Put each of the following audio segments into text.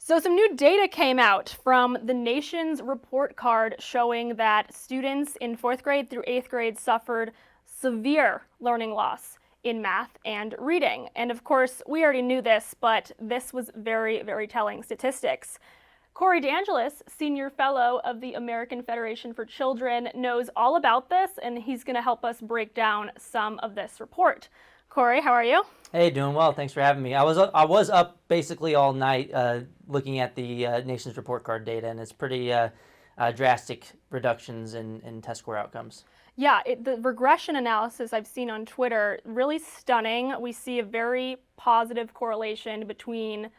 So some new data came out from the nation's report card showing that students in 4th grade through 8th grade suffered severe learning loss in math and reading. And of course, we already knew this, but this was very, very telling statistics. Corey DeAngelis, Senior Fellow of the American Federation for Children, knows all about this, and he's going to help us break down some of this report. Corey, how are you? Hey, doing well. Thanks for having me. I was up basically all night looking at the nation's report card data, and it's pretty drastic reductions in test score outcomes. Yeah, the regression analysis I've seen on Twitter, really stunning. We see a very positive correlation between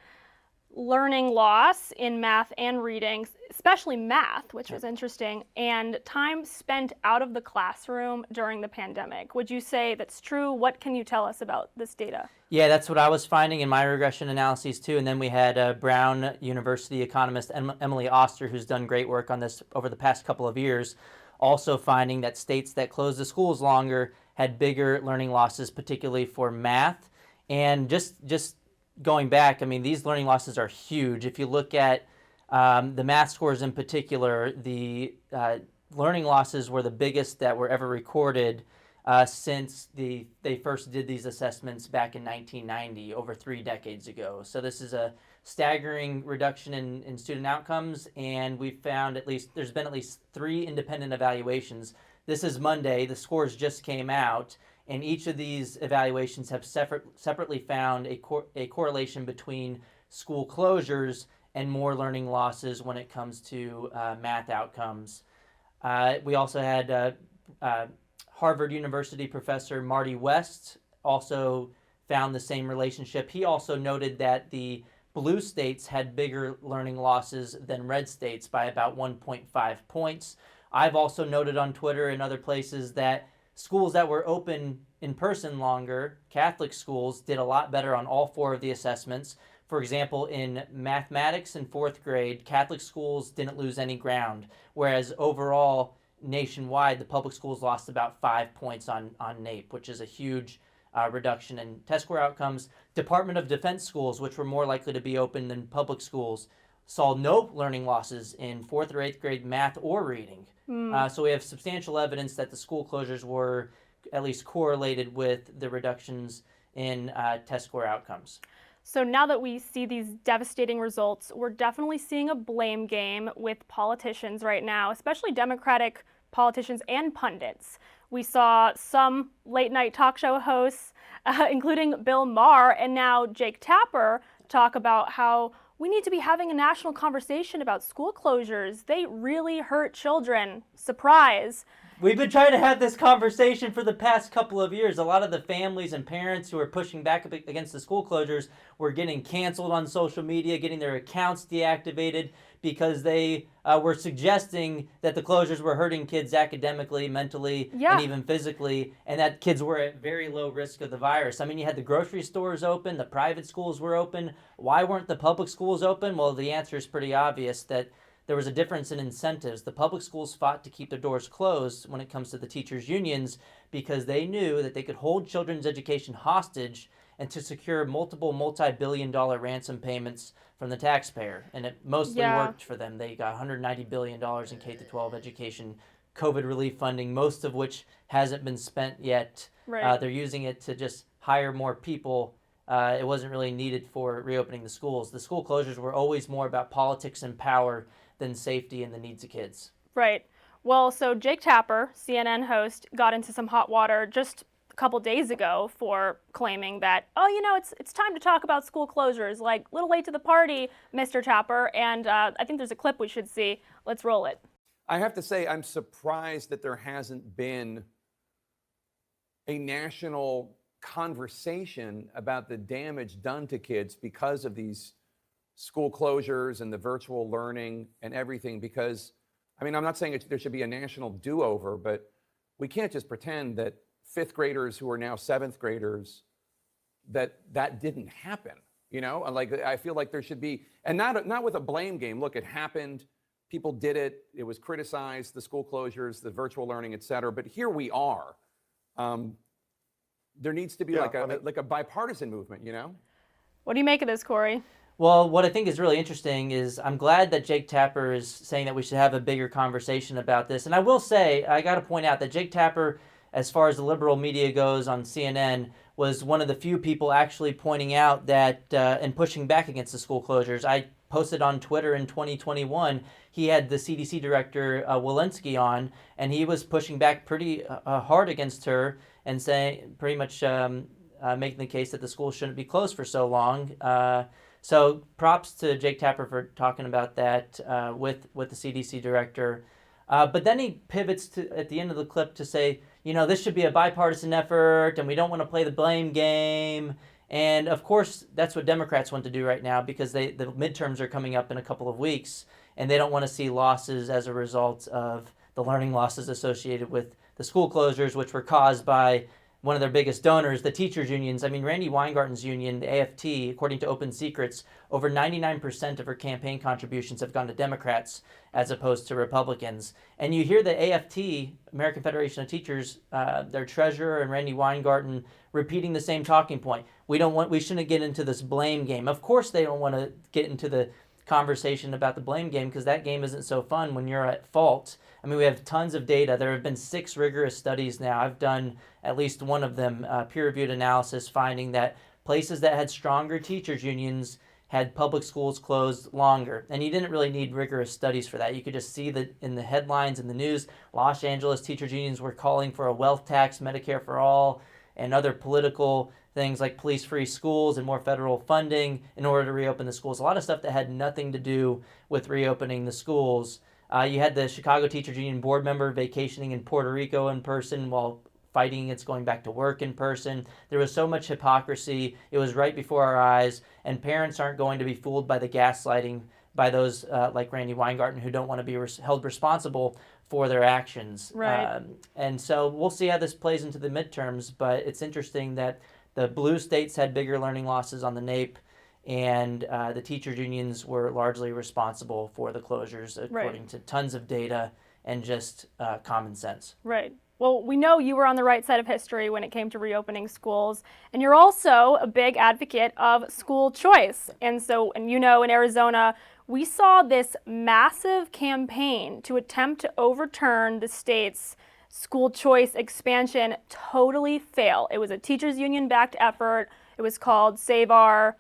learning loss in math and reading, especially math, which was interesting, and time spent out of the classroom during the pandemic. Would you say that's true? What can you tell us about this data? Yeah, that's what I was finding in my regression analyses too. And then we had Brown University economist Emily Oster, who's done great work on this over the past couple of years, also finding that states that closed the schools longer had bigger learning losses, particularly for math. And just going back, I mean, these learning losses are huge. If you look at the math scores in particular, the learning losses were the biggest that were ever recorded since they first did these assessments back in 1990, over 3 decades ago. So this is a staggering reduction in student outcomes, and we found there's been at least 3 independent evaluations. This is Monday, the scores just came out, and each of these evaluations have separately found a correlation between school closures and more learning losses when it comes to math outcomes. We also had Harvard University professor Marty West also found the same relationship. He also noted that the blue states had bigger learning losses than red states by about 1.5 points. I've also noted on Twitter and other places that schools that were open in person longer, Catholic schools, did a lot better on all 4 of the assessments. For example, in mathematics in 4th grade, Catholic schools didn't lose any ground, whereas overall, nationwide, the public schools lost about 5 points on NAEP, which is a huge reduction in test score outcomes. Department of Defense schools, which were more likely to be open than public schools, saw no learning losses in 4th or 8th grade math or reading. So we have substantial evidence that the school closures were at least correlated with the reductions in test score outcomes. So now that we see these devastating results, we're definitely seeing a blame game with politicians right now, especially Democratic politicians and pundits. We saw some late night talk show hosts, including Bill Maher and now Jake Tapper, talk about how we need to be having a national conversation about school closures. They really hurt children. Surprise. We've been trying to have this conversation for the past couple of years. A lot of the families and parents who are pushing back against the school closures were getting canceled on social media, getting their accounts deactivated because they were suggesting that the closures were hurting kids academically, mentally, and even physically, and that kids were at very low risk of the virus. I mean, you had the grocery stores open, the private schools were open. Why weren't the public schools open? Well, the answer is pretty obvious, that there was a difference in incentives. The public schools fought to keep their doors closed when it comes to the teachers' unions because they knew that they could hold children's education hostage and to secure multiple multi-billion-dollar ransom payments from the taxpayer. And it mostly worked for them. They got $190 billion in K-12 education COVID relief funding, most of which hasn't been spent yet. They're using it to just hire more people. It wasn't really needed for reopening the schools. The school closures were always more about politics and power than safety and the needs of kids. Right. Well, so Jake Tapper, CNN host, got into some hot water just a couple days ago for claiming that, oh, you know, it's time to talk about school closures. Like, a little late to the party, Mr. Tapper. And I think there's a clip we should see. Let's roll it. I have to say, I'm surprised that there hasn't been a national conversation about the damage done to kids because of these school closures and the virtual learning and everything. Because, I mean, I'm not saying there should be a national do-over, but we can't just pretend that 5th graders who are now 7th graders, that didn't happen, you know? Like, I feel like there should be, and not with a blame game. Look, it happened. People did it. It was criticized, the school closures, the virtual learning, et cetera. But here we are. There needs to be like a bipartisan movement, you know? What do you make of this, Corey? Well, what I think is really interesting is I'm glad that Jake Tapper is saying that we should have a bigger conversation about this. And I will say, I got to point out that Jake Tapper, as far as the liberal media goes on CNN, was one of the few people actually pointing out that and pushing back against the school closures. I posted on Twitter in 2021, he had the CDC director Walensky on, and he was pushing back pretty hard against her and saying pretty much making the case that the school shouldn't be closed for so long. So props to Jake Tapper for talking about that with the CDC director. But then he pivots to at the end of the clip to say, this should be a bipartisan effort, and we don't want to play the blame game. And of course, that's what Democrats want to do right now because the midterms are coming up in a couple of weeks, and they don't want to see losses as a result of the learning losses associated with the school closures, which were caused by one of their biggest donors, the teachers unions. I mean, Randy Weingarten's union, the AFT, according to Open Secrets, over 99% of her campaign contributions have gone to Democrats as opposed to Republicans. And you hear the AFT, American Federation of Teachers, their treasurer and Randy Weingarten repeating the same talking point. We shouldn't get into this blame game. Of course they don't want to get into the conversation about the blame game because that game isn't so fun when you're at fault. I mean, we have tons of data. There have been 6 rigorous studies now. I've done at least one of them, peer-reviewed analysis, finding that places that had stronger teachers unions had public schools closed longer. And you didn't really need rigorous studies for that. You could just see that in the headlines in the news, Los Angeles teachers unions were calling for a wealth tax, Medicare for all, and other political things like police-free schools and more federal funding in order to reopen the schools. A lot of stuff that had nothing to do with reopening the schools. You had the Chicago Teachers Union board member vacationing in Puerto Rico in person while fighting against going back to work in person. There was so much hypocrisy. It was right before our eyes, and parents aren't going to be fooled by the gaslighting by those like Randy Weingarten who don't want to be held responsible for their actions. Right. And so we'll see how this plays into the midterms, but it's interesting that the blue states had bigger learning losses on the NAEP, and the teachers unions were largely responsible for the closures according to tons of data and just common sense. Right. Well, we know you were on the right side of history when it came to reopening schools, and you're also a big advocate of school choice. And in Arizona, we saw this massive campaign to attempt to overturn the state's school choice expansion totally fail. It was a teachers union-backed effort. It was called Save Our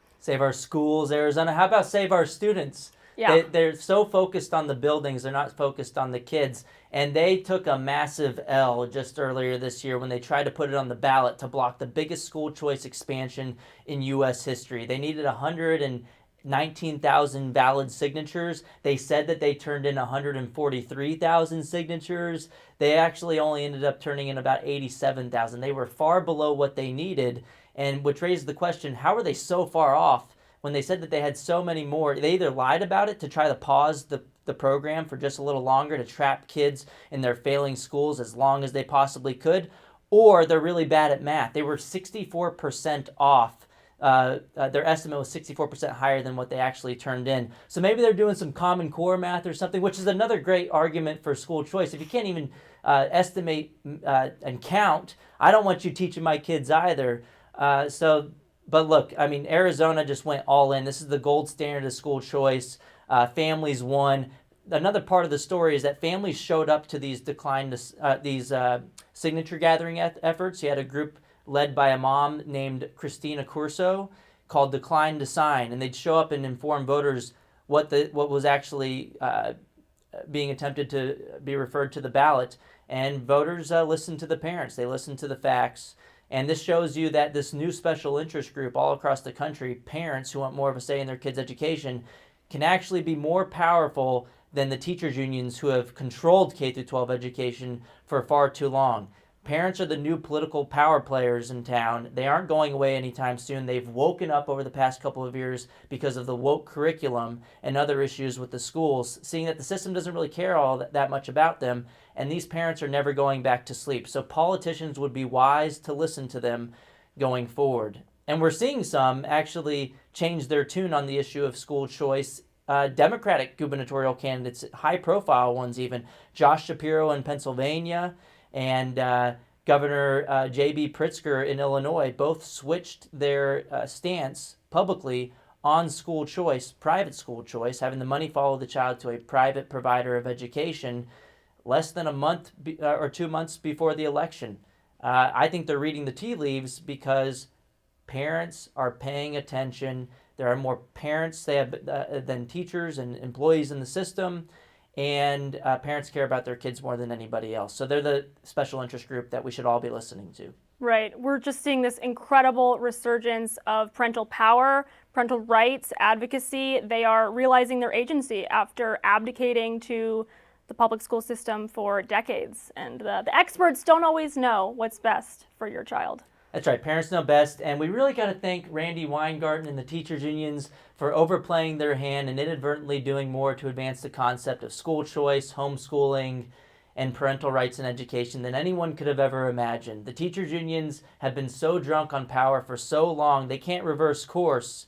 Schools, Arizona. How about Save Our Students? Yeah. They're so focused on the buildings, they're not focused on the kids. And they took a massive L just earlier this year when they tried to put it on the ballot to block the biggest school choice expansion in U.S. history. They needed 119,000 valid signatures. They said that they turned in 143,000 signatures. They actually only ended up turning in about 87,000. They were far below what they needed, and which raises the question, how are they so far off when they said that they had so many more? They either lied about it to try to pause the program for just a little longer to trap kids in their failing schools as long as they possibly could, or they're really bad at math. They were 64% off. Their estimate was 64% higher than what they actually turned in. So maybe they're doing some Common Core math or something, which is another great argument for school choice. If you can't even estimate and count, I don't want you teaching my kids either. But look, I mean, Arizona just went all in. This is the gold standard of school choice. Families won. Another part of the story is that families showed up to these signature gathering efforts. You had a group led by a mom named Christina Curso called Decline to Sign, and they'd show up and inform voters what was actually being attempted to be referred to the ballot. And voters listened to the parents. They listened to the facts. And this shows you that this new special interest group all across the country, parents who want more of a say in their kids' education, can actually be more powerful than the teachers unions who have controlled K-12 education for far too long. Parents are the new political power players in town. They aren't going away anytime soon. They've woken up over the past couple of years because of the woke curriculum and other issues with the schools, seeing that the system doesn't really care all that much about them, and these parents are never going back to sleep. So politicians would be wise to listen to them going forward. And we're seeing some actually change their tune on the issue of school choice. Democratic gubernatorial candidates, high-profile ones even, Josh Shapiro in Pennsylvania and Governor J.B. Pritzker in Illinois, both switched their stance publicly on school choice, private school choice, having the money follow the child to a private provider of education less than a month or 2 months before the election. I think they're reading the tea leaves because parents are paying attention. There are more parents than teachers and employees in the system, and parents care about their kids more than anybody else. So they're the special interest group that we should all be listening to. Right. We're just seeing this incredible resurgence of parental power, parental rights, advocacy. They are realizing their agency after abdicating to the public school system for decades. And the experts don't always know what's best for your child. That's right. Parents know best. And we really got to thank Randy Weingarten and the teachers unions for overplaying their hand and inadvertently doing more to advance the concept of school choice, homeschooling, and parental rights in education than anyone could have ever imagined. The teachers unions have been so drunk on power for so long, they can't reverse course.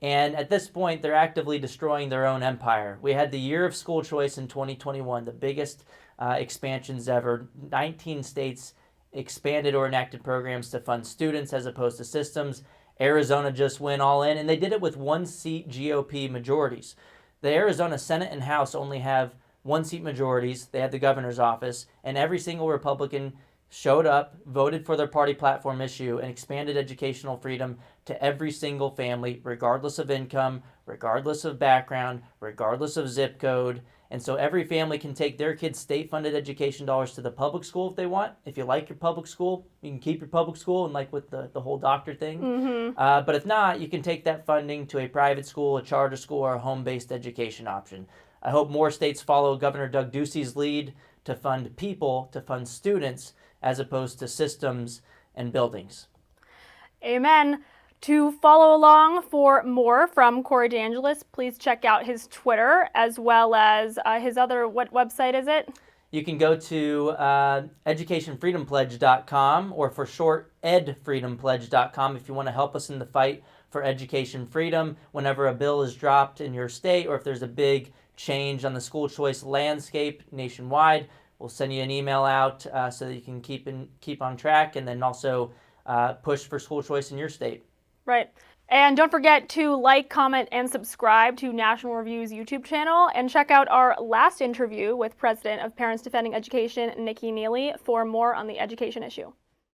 And at this point, they're actively destroying their own empire. We had the year of school choice in 2021, the biggest expansions ever. 19 states expanded or enacted programs to fund students as opposed to systems. Arizona just went all in, and they did it with 1-seat GOP majorities. The Arizona Senate and House only have 1-seat majorities. They had the governor's office, and every single Republican showed up, voted for their party platform issue, and expanded educational freedom to every single family, regardless of income, regardless of background, regardless of zip code. And so every family can take their kids' state-funded education dollars to the public school if they want. If you like your public school, you can keep your public school, and like with the whole doctor thing. Mm-hmm. But if not, you can take that funding to a private school, a charter school, or a home-based education option. I hope more states follow Governor Doug Ducey's lead to fund people, to fund students, as opposed to systems and buildings. Amen. To follow along for more from Corey DeAngelis, please check out his Twitter as well as his other, what website is it? You can go to educationfreedompledge.com, or for short, edfreedompledge.com, if you want to help us in the fight for education freedom whenever a bill is dropped in your state, or if there's a big change on the school choice landscape nationwide. We'll send you an email out so that you can keep on track, and then also push for school choice in your state. Right. And don't forget to like, comment, and subscribe to National Review's YouTube channel, and check out our last interview with President of Parents Defending Education, Nikki Neely, for more on the education issue.